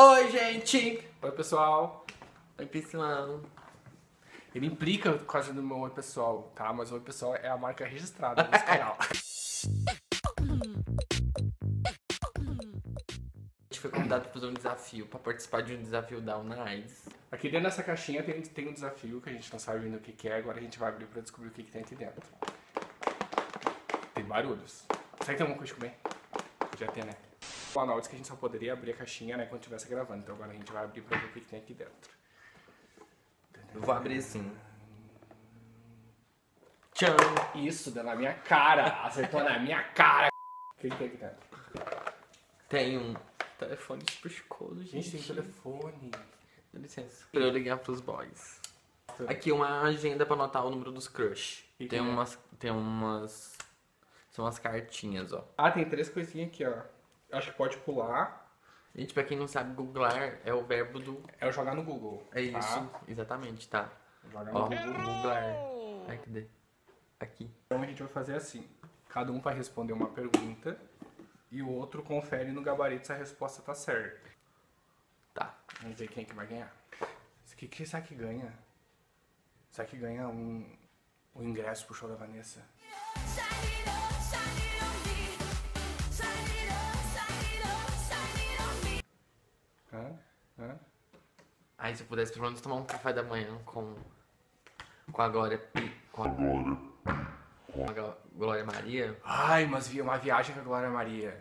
Oi, gente! Oi, pessoal. Oi, pessoal. Ele implica quase no meu oi, pessoal, tá? Mas o oi, pessoal é a marca registrada desse canal. A gente foi convidado para fazer um desafio, para participar de um desafio da UNAIDS. Aqui dentro dessa caixinha tem um desafio que a gente não sabe ainda o que é. Agora a gente vai abrir pra descobrir o que tem aqui dentro. Tem barulhos. Será que tem alguma coisa de comer? Podia ter, né? O Anal disse que a gente só poderia abrir a caixinha, né, quando estivesse gravando. Então agora a gente vai abrir pra ver o que tem aqui dentro. Eu vou abrir assim. Tchau! Isso, deu na minha cara. Acertou na minha cara. O que tem aqui dentro? Tem um telefone super chicoso, gente. Gente, tem telefone. Dá licença. Pra eu ligar pros boys. Aqui uma agenda pra anotar o número dos crush. E Tem que é? umas... São umas cartinhas, ó. Ah, tem 3 coisinhas aqui, ó. Acho que pode pular. Gente, pra quem não sabe, googlar é o verbo do... É eu jogar no Google. É tá? isso, exatamente, tá. Jogar no Ó, Google. googlar. Ai, cadê? Aqui. Então a gente vai fazer assim. Cada um vai responder uma pergunta e o outro confere no gabarito se a resposta tá certa. Tá. Vamos ver quem que vai ganhar. O que será que ganha? Será que ganha um ingresso pro show da Vanessa? Hã? Ai, se eu pudesse pelo menos tomar um café da manhã com a Glória... Com a Glória Maria. Ai, mas uma viagem com a Glória Maria.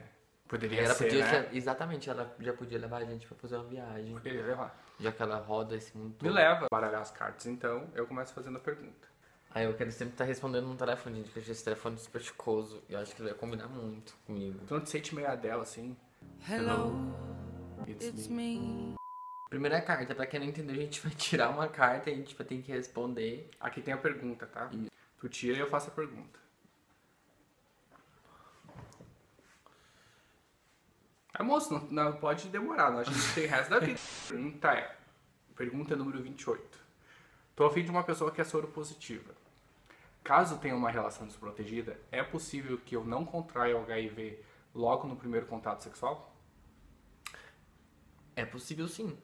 Poderia Ela ser, podia, né? exatamente, ela já podia levar a gente pra fazer uma viagem. Poderia levar. Já que ela roda esse mundo Me todo. leva a baralhar as cartas, então eu começo fazendo a pergunta. Aí eu quero sempre estar respondendo no telefone, gente, porque esse telefone é super chicoso. E eu acho que ele vai combinar muito comigo. Tu não te sente meio dela assim? Hello, It's me. Primeira carta, pra quem não entendeu, a gente vai tirar uma carta e a gente vai ter que responder. Aqui tem a pergunta, tá? Isso. Tu tira e eu faço a pergunta. Ah, moço, não pode demorar, a gente tem o resto da vida. Pergunta número 28. Tô a fim de uma pessoa que é soro positiva. Caso tenha uma relação desprotegida, é possível que eu não contraia o HIV logo no primeiro contato sexual? É possível sim.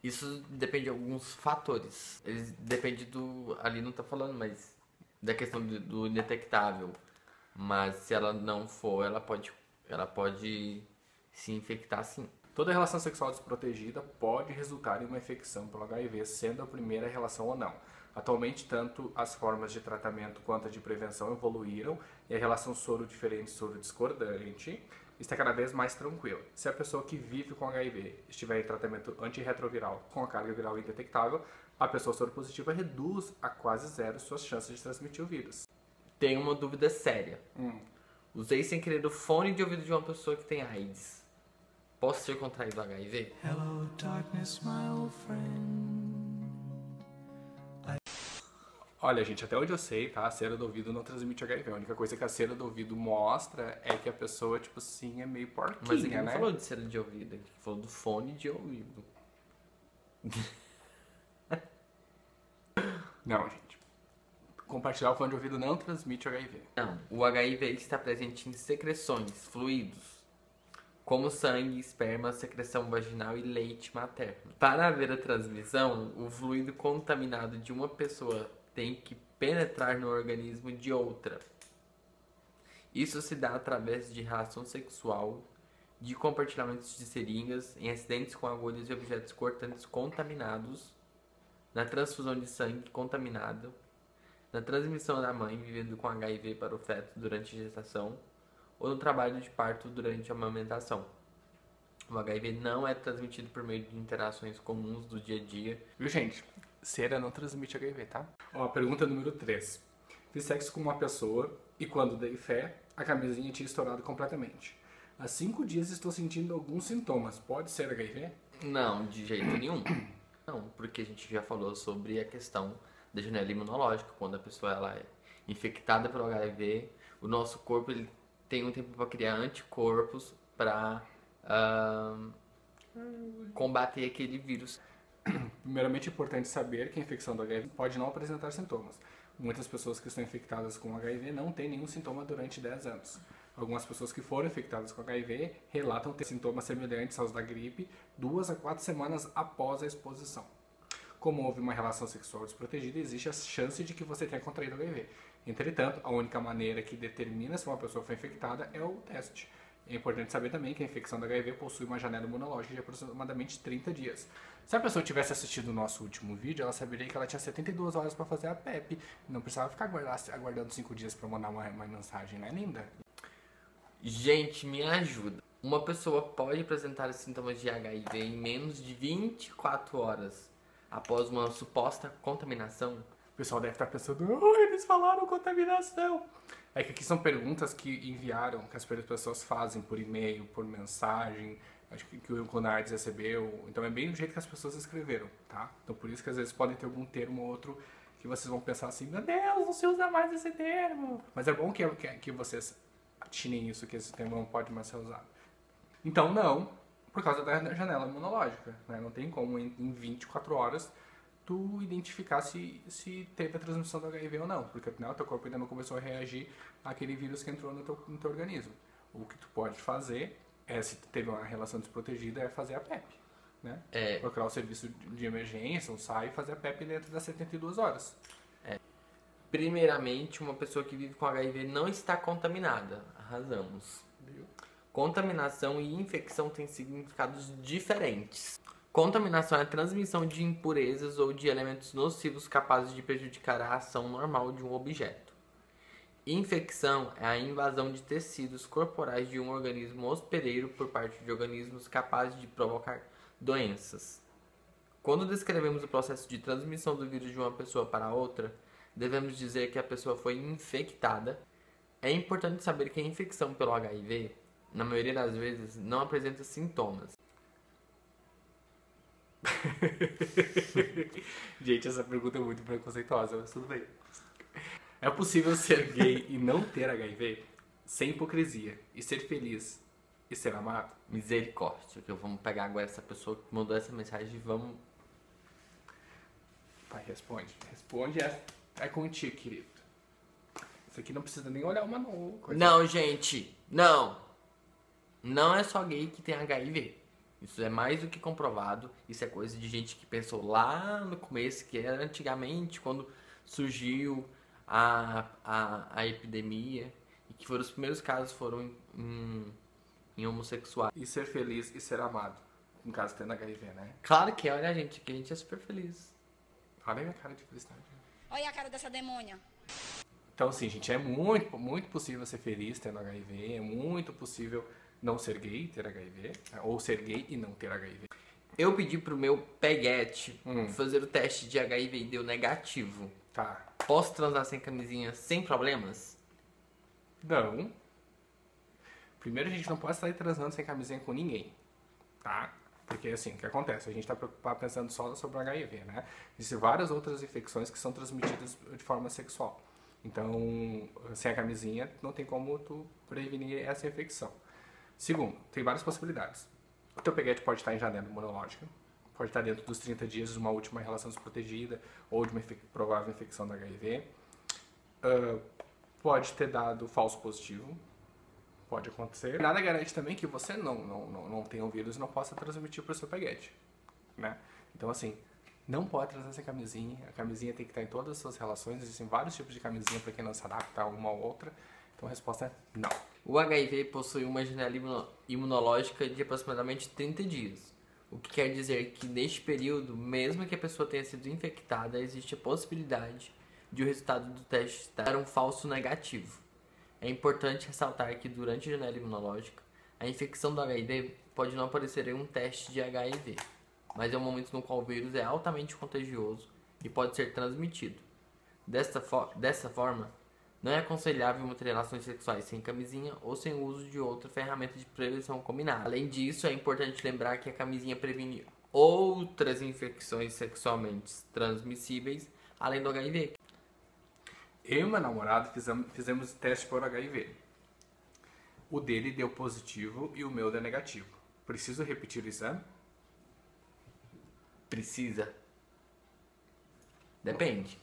Isso depende de alguns fatores. Depende do... Ali não tá falando, mas... Da questão do indetectável. Mas se ela não for, ela pode se infectar sim. Toda relação sexual desprotegida pode resultar em uma infecção pelo HIV, sendo a primeira relação ou não. Atualmente, tanto as formas de tratamento quanto a de prevenção evoluíram e a relação soro diferente, soro discordante está cada vez mais tranquila. Se a pessoa que vive com HIV estiver em tratamento antirretroviral com a carga viral indetectável, a pessoa soropositiva reduz a quase zero suas chances de transmitir o vírus. Tem uma dúvida séria. Usei sem querer o fone de ouvido de uma pessoa que tem AIDS. Posso ser contraído HIV? hello, darkness, my old friend. Olha, gente, até onde eu sei, tá? A cera do ouvido não transmite HIV. A única coisa que a cera do ouvido mostra é que a pessoa, tipo assim, é meio porquinha, Mas ele não né? falou de cera de ouvido, ele falou do fone de ouvido. Não, gente. Compartilhar o fone de ouvido não transmite HIV. Não, o HIV está presente em secreções, fluidos, como sangue, esperma, secreção vaginal e leite materno. Para haver a transmissão, o fluido contaminado de uma pessoa tem que penetrar no organismo de outra. Isso se dá através de relação sexual, de compartilhamentos de seringas, em acidentes com agulhas e objetos cortantes contaminados, na transfusão de sangue contaminado, na transmissão da mãe vivendo com HIV para o feto durante a gestação, ou no trabalho de parto durante a amamentação. O HIV não é transmitido por meio de interações comuns do dia a dia. Viu, gente? Cera não transmite HIV, tá? Ó, pergunta número 3. Fiz sexo com uma pessoa e quando dei fé, a camisinha tinha estourado completamente. Há 5 dias estou sentindo alguns sintomas. Pode ser HIV? Não, de jeito nenhum. Não, porque a gente já falou sobre a questão da janela imunológica. Quando a pessoa ela é infectada pelo HIV, o nosso corpo ele tem um tempo para criar anticorpos para combater aquele vírus. Primeiramente, é importante saber que a infecção do HIV pode não apresentar sintomas. Muitas pessoas que estão infectadas com HIV não têm nenhum sintoma durante 10 anos. Algumas pessoas que foram infectadas com HIV relatam ter sintomas semelhantes aos da gripe 2 a 4 semanas após a exposição. Como houve uma relação sexual desprotegida, existe a chance de que você tenha contraído HIV. Entretanto, a única maneira que determina se uma pessoa foi infectada é o teste. É importante saber também que a infecção da HIV possui uma janela imunológica de aproximadamente 30 dias. Se a pessoa tivesse assistido o nosso último vídeo, ela saberia que ela tinha 72 horas para fazer a PEP. Não precisava ficar aguardando 5 dias para mandar uma mensagem, né, linda? Gente, me ajuda. Uma pessoa pode apresentar os sintomas de HIV em menos de 24 horas após uma suposta contaminação? O pessoal deve estar pensando, oh, eles falaram contaminação. É que aqui são perguntas que enviaram, que as pessoas fazem por e-mail, por mensagem, acho que o Clonardes recebeu. Então é bem do jeito que as pessoas escreveram, tá? Então por isso que às vezes podem ter algum termo ou outro que vocês vão pensar assim, meu Deus, não se usa mais esse termo. Mas é bom que vocês atinem isso, que esse termo não pode mais ser usado. Então não, por causa da janela imunológica, né? Não tem como em 24 horas tu identificar se teve a transmissão do HIV ou não, porque afinal o teu corpo ainda não começou a reagir àquele vírus que entrou no teu organismo. O que tu pode fazer é, se tu teve uma relação desprotegida, é fazer a PEP, né? Procurar o serviço de emergência, um SAI e fazer a PEP dentro das 72 horas. Primeiramente, uma pessoa que vive com HIV não está contaminada. Arrasamos. Viu? Contaminação e infecção têm significados diferentes. Contaminação é a transmissão de impurezas ou de elementos nocivos capazes de prejudicar a ação normal de um objeto. Infecção é a invasão de tecidos corporais de um organismo hospedeiro por parte de organismos capazes de provocar doenças. Quando descrevemos o processo de transmissão do vírus de uma pessoa para outra, devemos dizer que a pessoa foi infectada. É importante saber que a infecção pelo HIV, na maioria das vezes, não apresenta sintomas. Gente, essa pergunta é muito preconceituosa, mas tudo bem. É possível ser gay e não ter HIV? Sem hipocrisia. E ser feliz e ser amado? Misericórdia, que vamos pegar agora essa pessoa que mandou essa mensagem e vamos... Pai, responde. Responde, é contigo, querido. Isso aqui não precisa nem olhar uma coisa. Não, gente, não. Não é só gay que tem HIV. Isso é mais do que comprovado. Isso é coisa de gente que pensou lá no começo, que era antigamente, quando surgiu a epidemia. E que foram os primeiros casos foram em homossexuais. E ser feliz e ser amado. No caso, tendo HIV, né? Claro que é, olha a gente aqui, a gente é super feliz. Olha a minha cara de felicidade. Olha a cara dessa demônia. Então, assim, gente, é muito, muito possível ser feliz tendo HIV. É muito possível não ser gay e ter HIV. Ou ser gay e não ter HIV. Eu pedi pro meu peguete fazer o teste de HIV e deu negativo. Tá. Posso transar sem camisinha sem problemas? Não. Primeiro, a gente não pode sair transando sem camisinha com ninguém. Tá? Porque, assim, o que acontece? A gente tá preocupado pensando só sobre o HIV, né? Existem várias outras infecções que são transmitidas de forma sexual. Então, sem a camisinha, não tem como tu prevenir essa infecção. Segundo, tem várias possibilidades. O teu peguete pode estar em janela imunológica, pode estar dentro dos 30 dias de uma última relação desprotegida ou de uma provável infecção da HIV. Pode ter dado falso positivo, pode acontecer. Nada garante também que você não tenha o vírus e não possa transmitir para o seu peguete, né? Então, assim, não pode transar sem camisinha. A camisinha tem que estar em todas as suas relações. Existem vários tipos de camisinha para quem não se adapta a uma ou outra. Então a resposta é não. O HIV possui uma janela imunológica de aproximadamente 30 dias, o que quer dizer que neste período, mesmo que a pessoa tenha sido infectada, existe a possibilidade de o resultado do teste dar um falso negativo. É importante ressaltar que durante a janela imunológica, a infecção do HIV pode não aparecer em um teste de HIV, mas é um momento no qual o vírus é altamente contagioso e pode ser transmitido. Dessa forma, não é aconselhável manter relações sexuais sem camisinha ou sem o uso de outra ferramenta de prevenção combinada. Além disso, é importante lembrar que a camisinha previne outras infecções sexualmente transmissíveis, além do HIV. Eu e meu namorado fizemos teste por HIV. O dele deu positivo e o meu deu negativo. Preciso repetir o exame? Precisa. Depende.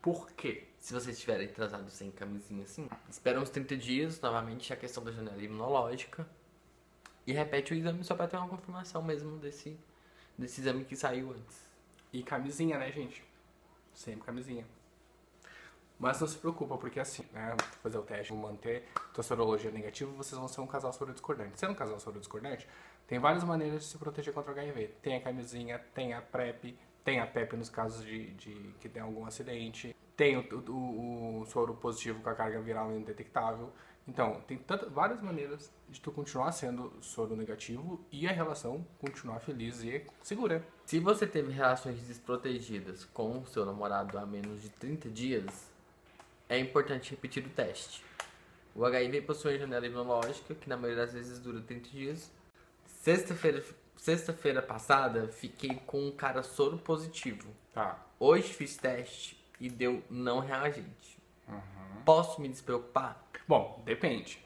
Por quê? Se vocês estiverem atrasados sem camisinha assim, espera uns 30 dias, novamente a questão da janela imunológica. E repete o exame só pra ter uma confirmação mesmo desse exame que saiu antes. E camisinha, né, gente? Sempre camisinha. Mas não se preocupa, porque assim, né, fazer o teste, manter tua sorologia negativa, vocês vão ser um casal sorodiscordante. Sendo um casal sorodiscordante, tem várias maneiras de se proteger contra o HIV. Tem a camisinha, tem a PrEP, tem a PEP nos casos de que tem algum acidente, tem o soro positivo com a carga viral indetectável. Então, tem várias maneiras de tu continuar sendo soro negativo e a relação continuar feliz e segura. Se você teve relações desprotegidas com o seu namorado há menos de 30 dias, é importante repetir o teste. O HIV possui janela imunológica, que na maioria das vezes dura 30 dias. Sexta-feira passada, fiquei com um cara soro positivo. Tá. Hoje fiz teste e deu não reagente. Posso me despreocupar? Bom, depende.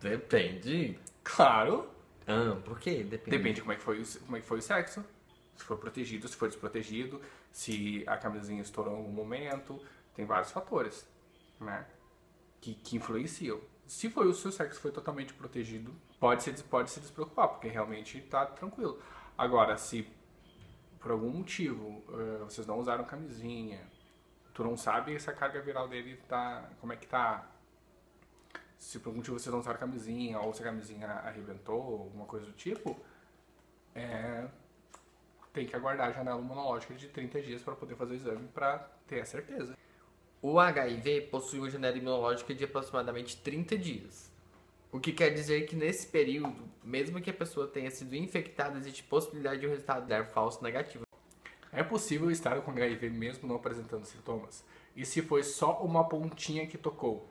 Depende. Claro. Por quê? Depende. Depende de como é que foi o sexo. Se for protegido, se for desprotegido, se a camisinha estourou em algum momento. Tem vários fatores, né? Que influenciam. Se foi o seu sexo foi totalmente protegido, pode se despreocupar, porque realmente tá tranquilo. Agora, se por algum motivo vocês não usaram camisinha, tu não sabe se a carga viral dele tá, como é que tá, se por algum motivo vocês não usaram camisinha, ou se a camisinha arrebentou, alguma coisa do tipo, tem que aguardar a janela imunológica de 30 dias para poder fazer o exame para ter a certeza. O HIV possui uma janela imunológica de aproximadamente 30 dias. O que quer dizer que nesse período, mesmo que a pessoa tenha sido infectada, existe possibilidade de o resultado dar falso negativo. É possível estar com HIV mesmo não apresentando sintomas? E se foi só uma pontinha que tocou?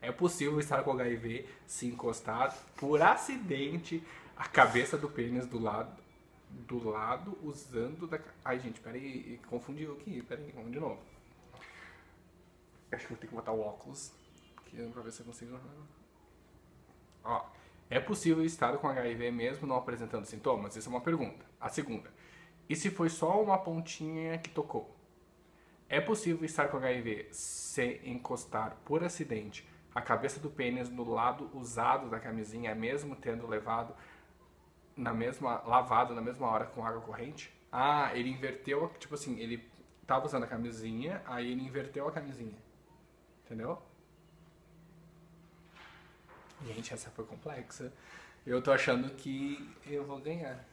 É possível estar com HIV se encostar por acidente a cabeça do pênis do lado usando da... Ai, gente, peraí, confundiu aqui, peraí, vamos de novo. Acho que vou ter que botar o óculos pra ver se eu consigo... Ó, é possível estar com HIV mesmo não apresentando sintomas? Essa é uma pergunta. A segunda, e se foi só uma pontinha que tocou? É possível estar com HIV se encostar por acidente a cabeça do pênis no lado usado da camisinha, mesmo tendo lavado na mesma hora com água corrente? Ah, ele inverteu, tipo assim, ele tava usando a camisinha, aí ele inverteu a camisinha. Entendeu? Gente, essa foi complexa. Eu tô achando que eu vou ganhar.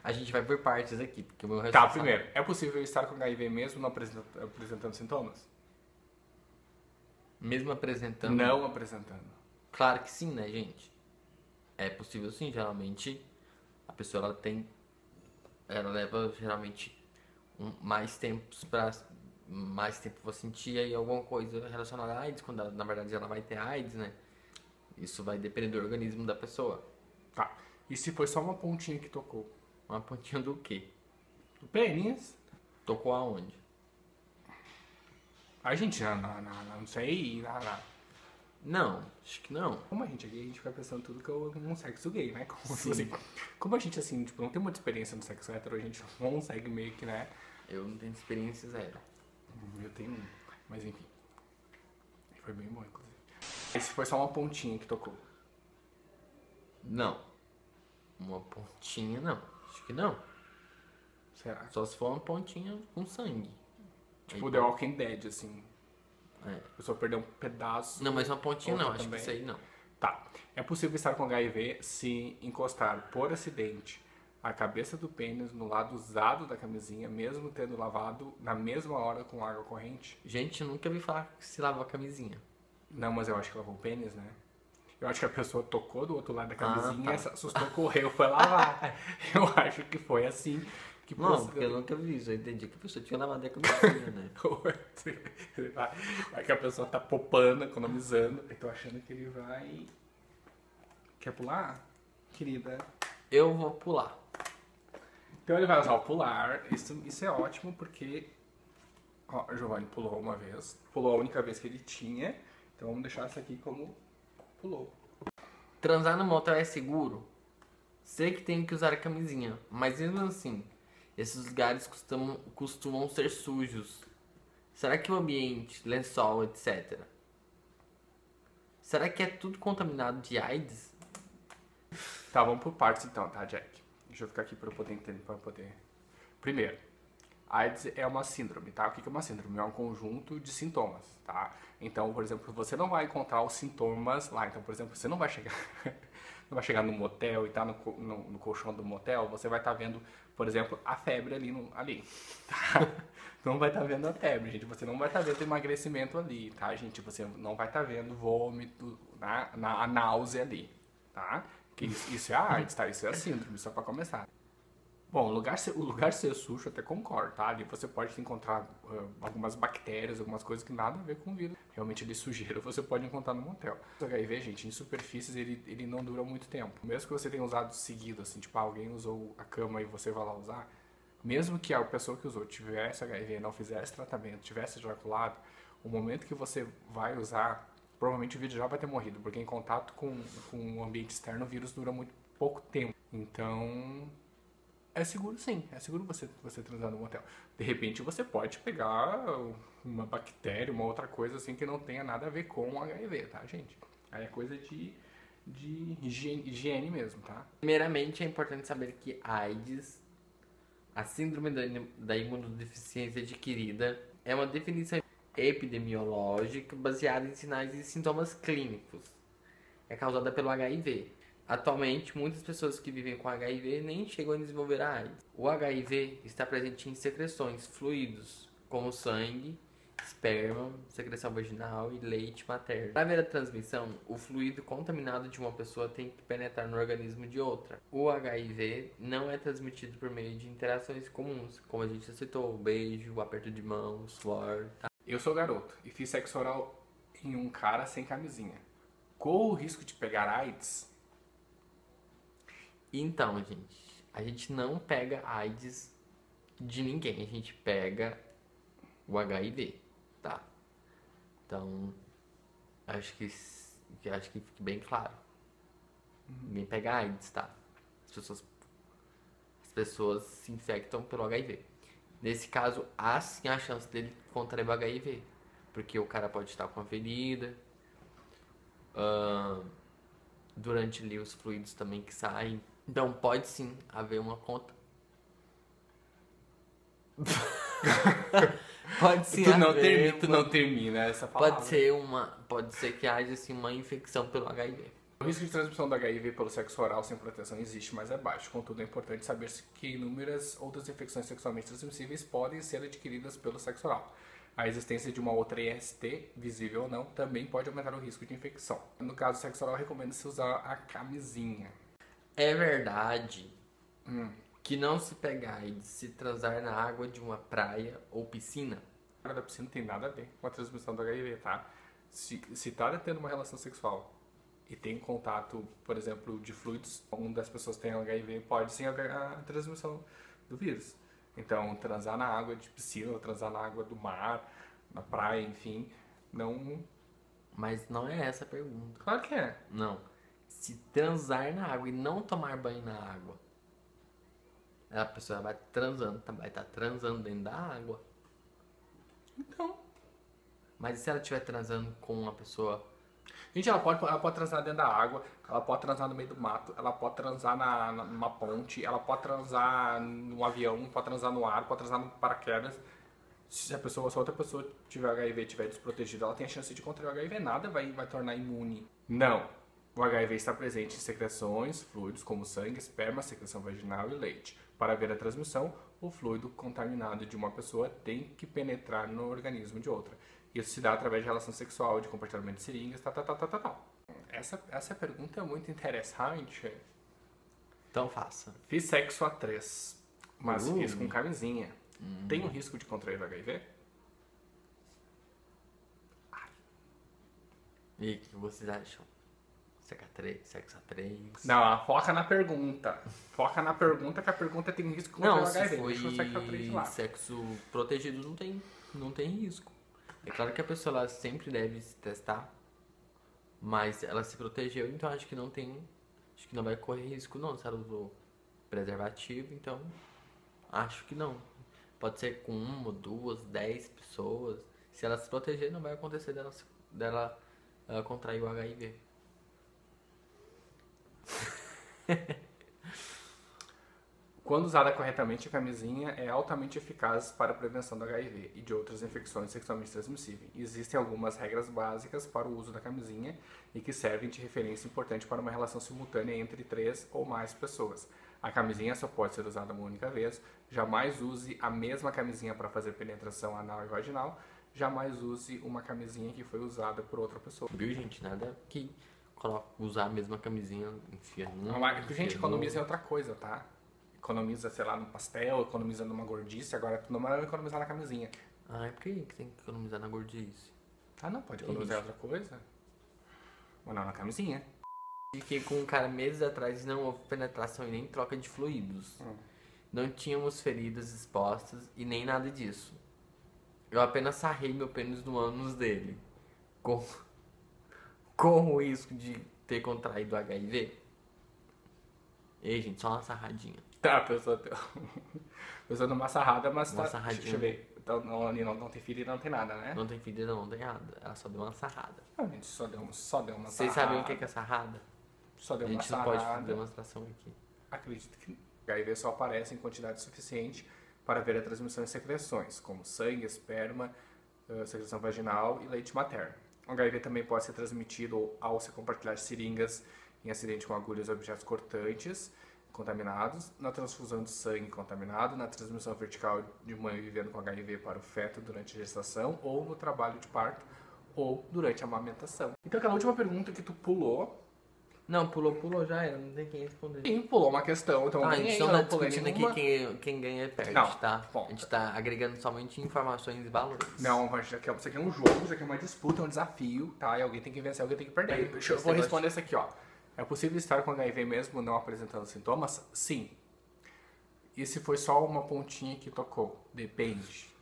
A gente vai por partes aqui, porque o meu Tá, raciocínio- primeiro, é possível estar com HIV mesmo não apresentando sintomas? Mesmo apresentando... Não apresentando. Claro que sim, né, gente? É possível sim, geralmente a pessoa ela leva geralmente mais tempo pra sentir aí alguma coisa relacionada à AIDS, quando na verdade ela vai ter AIDS, né? Isso vai depender do organismo da pessoa. Tá. E se foi só uma pontinha que tocou? Uma pontinha do quê? Do pênis? Tocou aonde? A gente, não sei. Não, acho que não. Como a gente é gay, a gente fica pensando tudo que é um sexo gay, né? Como, Sim. assim, como a gente, assim, tipo, não tem muita experiência no sexo hétero, a gente não consegue meio que, né? Eu não tenho experiência zero. Eu tenho, mas enfim. Foi bem bom, inclusive. E se foi só uma pontinha que tocou? Não. Uma pontinha não. Acho que não. Será? Só se for uma pontinha com sangue. Tipo Aí The pode- Walking Dead, assim. É. A pessoa perdeu um pedaço. Não, mas uma pontinha não, Outra acho que também. isso aí não. Tá. É possível estar com HIV se encostar por acidente a cabeça do pênis no lado usado da camisinha, mesmo tendo lavado na mesma hora com água corrente? Gente, eu nunca vi falar que se lava a camisinha. Não, mas eu acho que lavou o pênis, né? Eu acho que a pessoa tocou do outro lado da camisinha, tá. se assustou, correu, foi lavar. Eu acho que foi assim que Não, porque eu nunca vi isso. Eu entendi que a pessoa tinha lavado a camisinha, né? Vai que a pessoa tá poupando, economizando. Eu tô achando que ele vai... Quer pular? Querida. Eu vou pular. Então ele vai usar o pular. Isso é ótimo porque... Ó, o Giovanni pulou uma vez. Pulou a única vez que ele tinha. Então vamos deixar essa aqui como pulou. Transar no motel é seguro? Sei que tenho que usar a camisinha, mas mesmo assim, Esses lugares costumam ser sujos. Será que o ambiente, lençol, etc. Será que é tudo contaminado de AIDS? Tá, vamos por partes então, tá, Jack? Deixa eu ficar aqui pra eu poder entender, pra eu poder... Primeiro, AIDS é uma síndrome, tá? O que é uma síndrome? É um conjunto de sintomas, tá? Então, por exemplo, você não vai encontrar os sintomas lá. Então, por exemplo, você não vai chegar, não vai chegar no motel e tá no colchão do motel, você vai estar vendo, por exemplo, a febre ali, tá? Não vai estar vendo a febre, gente. Você não vai estar vendo emagrecimento ali, tá, gente? Você não vai estar vendo vômito, a náusea ali, tá? Que isso é a AIDS, tá? Isso é a síndrome, só pra começar. Bom, o lugar ser sujo, eu até concordo, tá? Ali você pode encontrar algumas bactérias, algumas coisas que nada a ver com o vírus. Realmente, ele sujeira você pode encontrar no motel. O HIV, gente, em superfícies, ele não dura muito tempo. Mesmo que você tenha usado seguido, assim, tipo, alguém usou a cama e você vai lá usar, mesmo que a pessoa que usou tivesse HIV, não fizesse tratamento, tivesse ejaculado, o momento que você vai usar, provavelmente o vírus já vai ter morrido, porque em contato com o ambiente externo, o vírus dura muito pouco tempo. Então... é seguro sim, é seguro você transar no motel. De repente você pode pegar uma bactéria, uma outra coisa assim que não tenha nada a ver com o HIV, tá, gente? Aí é coisa de higiene mesmo, tá? Primeiramente, é importante saber que AIDS, a síndrome da imunodeficiência adquirida, é uma definição epidemiológica baseada em sinais e sintomas clínicos. É causada pelo HIV. Atualmente, muitas pessoas que vivem com HIV nem chegam a desenvolver a AIDS. O HIV está presente em secreções, fluidos, como sangue, esperma, secreção vaginal e leite materno. Para haver a transmissão, o fluido contaminado de uma pessoa tem que penetrar no organismo de outra. O HIV não é transmitido por meio de interações comuns, como a gente já citou, o beijo, o aperto de mãos, suor, tá? Eu sou garoto e fiz sexo oral em um cara sem camisinha. Corro o risco de pegar AIDS? Então, gente, a gente não pega AIDS de ninguém, a gente pega o HIV, tá? Então, acho que fique bem claro. Ninguém pega AIDS, tá? As pessoas se infectam pelo HIV. Nesse caso, há sim a chance dele contrair o HIV, porque o cara pode estar com a ferida, durante ali os fluidos também que saem. Então pode sim haver uma conta. Pode sim haver. Tu não termina essa palavra. Pode ser que haja assim uma infecção pelo HIV. O risco de transmissão do HIV pelo sexo oral sem proteção existe, mas é baixo. Contudo, é importante saber que inúmeras outras infecções sexualmente transmissíveis podem ser adquiridas pelo sexo oral. A existência de uma outra IST, visível ou não, também pode aumentar o risco de infecção. No caso do sexo oral, recomenda-se usar a camisinha. É verdade que não se pega AIDS se transar na água de uma praia ou piscina? A água da piscina não tem nada a ver com a transmissão do HIV, tá? Se tá tendo uma relação sexual e tem contato, por exemplo, de fluidos, uma das pessoas tem HIV, pode sim haver a transmissão do vírus. Então, transar na água de piscina, ou transar na água do mar, na praia, enfim, não... Mas não é essa a pergunta. Claro que é. Não. Se transar na água e não tomar banho na água, a pessoa vai estar transando dentro da água. Então... Mas e se ela estiver transando com uma pessoa... Gente, ela pode transar dentro da água, ela pode transar no meio do mato, ela pode transar numa ponte, ela pode transar no avião, pode transar no ar, pode transar no paraquedas. Se a outra pessoa tiver HIV e estiver desprotegida, ela tem a chance de contrair o HIV. Nada vai tornar imune. Não. O HIV está presente em secreções, fluidos como sangue, esperma, secreção vaginal e leite. Para haver a transmissão, o fluido contaminado de uma pessoa tem que penetrar no organismo de outra. Isso se dá através de relação sexual, de compartilhamento de seringas, tal. Essa pergunta é muito interessante. Então faça. Fiz sexo a 3, mas fiz com camisinha. Tem um risco de contrair o HIV? E o que vocês acham? Sexo a 3? Não, foca na pergunta. Foca na pergunta, que a pergunta tem um risco de contrair Não, o se HIV. foi Deixa o sexo a 3 de lá. sexo protegido, não tem risco. É claro que a pessoa ela sempre deve se testar, mas ela se protegeu, então acho que não vai correr risco não. Se ela usou preservativo, então Acho que não. Pode ser com 1, 2, 10 pessoas. Se ela se proteger, não vai acontecer dela contrair o HIV. Quando usada corretamente, a camisinha é altamente eficaz para a prevenção do HIV e de outras infecções sexualmente transmissíveis. Existem algumas regras básicas para o uso da camisinha e que servem de referência importante para uma relação simultânea entre 3 ou mais pessoas. A camisinha só pode ser usada uma única vez. Jamais use a mesma camisinha para fazer penetração anal e vaginal. Jamais use uma camisinha que foi usada por outra pessoa. Viu, gente? Nada que usar a mesma camisinha, enfia Não, a gente economiza em outra coisa, tá? Economiza, sei lá, no pastel, economiza numa gordice, agora tu não vai economizar na camisinha. Ah, é por que tem que economizar na gordice? Ah, não, pode economizar em outra coisa. Ou não, na camisinha. Fiquei com um cara meses atrás e não houve penetração e nem troca de fluidos. Não tínhamos feridas expostas e nem nada disso. Eu apenas sarrei meu pênis no ânus dele. Com o risco de ter contraído HIV. Ei, gente, só uma sarradinha. Tá, a pessoa deu uma sarrada, mas Uma tá. sarradinha. Deixa eu ver. Então, não tem ferida, não tem nada, né? Não tem ferida, não tem nada. Ela só deu uma sarrada. Não, a gente só deu uma Vocês sarrada. sabem o que é sarrada? Só A deu uma gente não pode sarrada. fazer demonstração aqui. Acredito que HIV só aparece em quantidade suficiente para ver a transmissão em secreções, como sangue, esperma, secreção vaginal e leite materno. O HIV também pode ser transmitido ao se compartilhar seringas em acidente com agulhas e objetos cortantes contaminados, na transfusão de sangue contaminado, na transmissão vertical de mãe vivendo com HIV para o feto durante a gestação, ou no trabalho de parto, ou durante a amamentação. Então aquela última pergunta que tu pulou... Não, pulou já era, não tem quem responder. Sim, pulou uma questão, então A eu gente ganhei, não eu tá não pulei discutindo nenhuma. aqui quem ganha e perde, Não, tá? bom. A gente tá agregando somente informações e valores. Não, mas isso aqui é um jogo, isso aqui é uma disputa, é um desafio, tá? E alguém tem que vencer, alguém tem que perder. Eu vou responder essa aqui, ó. É possível estar com HIV mesmo não apresentando sintomas? Sim. E se foi só uma pontinha que tocou? Depende.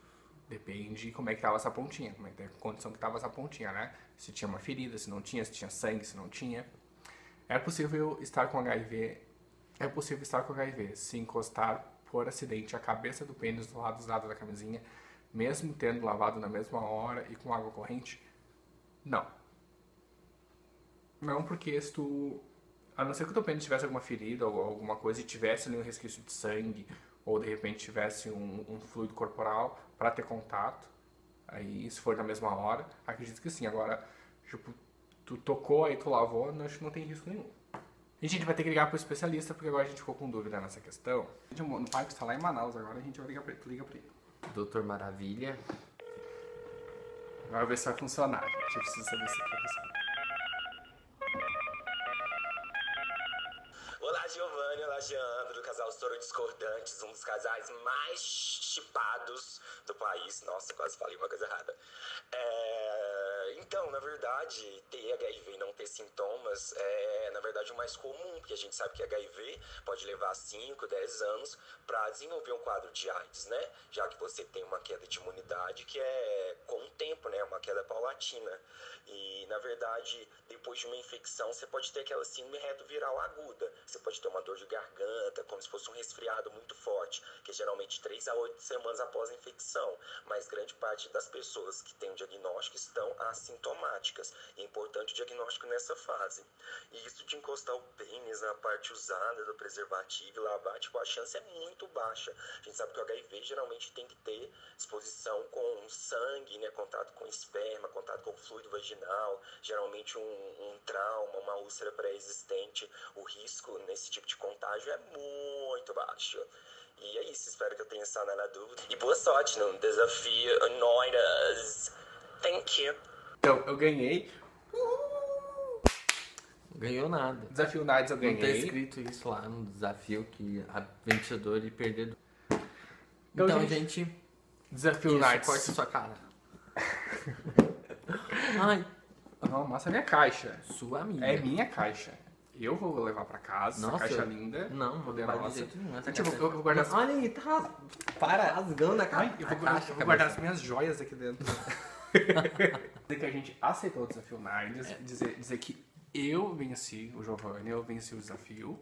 Depende como é que tava essa pontinha, como é que a condição que tava essa pontinha, né? Se tinha uma ferida, se não tinha sangue, se não tinha. É possível estar com HIV. É possível estar com HIV se encostar por acidente a cabeça do pênis do lado usado da camisinha, mesmo tendo lavado na mesma hora e com água corrente? Não. Não, porque se tu... A não ser que o teu pênis tivesse alguma ferida ou alguma coisa e tivesse ali um resquício de sangue, ou de repente tivesse um fluido corporal para ter contato, aí se for na mesma hora, acredito que sim. Agora, tipo, tu tocou, aí tu lavou, acho que não tem risco nenhum. E a gente vai ter que ligar pro especialista, porque agora a gente ficou com dúvida nessa questão. No pai que está lá em Manaus agora, a gente vai ligar pra ele. Tu liga pra ele. Doutor Maravilha. Vai ver se vai funcionar. A gente precisa saber se vai funcionar. Olá, Giovanni, olá, Geandro, do casal Soro Discordantes, um dos casais mais chipados do país. Nossa, quase falei uma coisa errada. Então, na verdade, ter HIV e não ter sintomas é, na verdade, o mais comum, porque a gente sabe que HIV pode levar 5, 10 anos para desenvolver um quadro de AIDS, né? Já que você tem uma queda de imunidade que é com o tempo, né? Uma queda paulatina. E, na verdade, depois de uma infecção, você pode ter aquela síndrome retroviral aguda. Você pode ter uma dor de garganta, como se fosse um resfriado muito forte, que é geralmente 3 a 8 semanas após a infecção. Mas grande parte das pessoas que têm o diagnóstico estão assintomáticas. É importante o diagnóstico nessa fase. E isso de encostar o pênis na parte usada do preservativo e lavar, tipo, a chance é muito baixa. A gente sabe que o HIV geralmente tem que ter exposição com sangue, né, contato com esperma, contato com fluido vaginal, geralmente um trauma, uma úlcera pré-existente. O risco nesse tipo de contágio é muito baixo. E é isso, espero que eu tenha sanado a dúvida. E boa sorte no desafio Noiras. Thank you. Então, eu ganhei. Ganhou nada. Desafio Nights eu Não tá ganhei. escrito isso lá no desafio que a vencedora e perdedor. Então, Então, gente, gente, Desafio isso, Nights. corta sua cara. Ai, Não, massa é minha caixa. sua amiga. É minha caixa. Eu vou levar pra casa, Nossa, essa caixa eu- linda. Não, não poder vai de nossa. jeito nenhum. Essa Gente, eu caixa- vou guardar. Olha aí, tá rasgando a caixa. Ai, eu vou guardar as minhas joias aqui dentro. Dizer que a gente aceitou o desafio Nardes, dizer que eu venci o Giovanni, eu venci o desafio,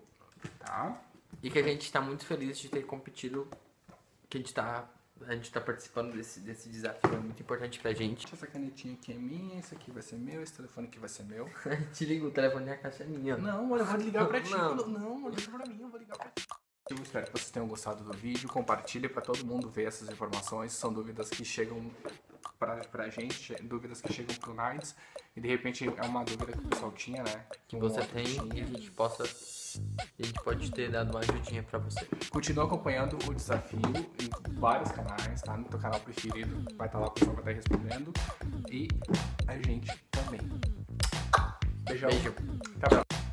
tá? E que a gente tá muito feliz de ter competido que a gente tá participando desse desafio, é muito importante pra gente. Essa canetinha aqui é minha, esse aqui vai ser meu, esse telefone aqui vai ser meu. Te liga, o telefone da caixa é minha. Não, eu vou ligar pra ti. Não. Não, liga pra mim, eu vou ligar pra ti. Eu espero que vocês tenham gostado do vídeo. Compartilhe para todo mundo ver essas informações. São dúvidas que chegam pra gente, dúvidas que chegam pro Nides. E de repente é uma dúvida que o pessoal tinha, né? Que você tem e a gente pode ter dado uma ajudinha pra você. Continua acompanhando o desafio em vários canais, tá? No teu canal preferido. Vai estar lá, o pessoal vai estar respondendo. E a gente também. Beijão. Beijo. Até a próxima.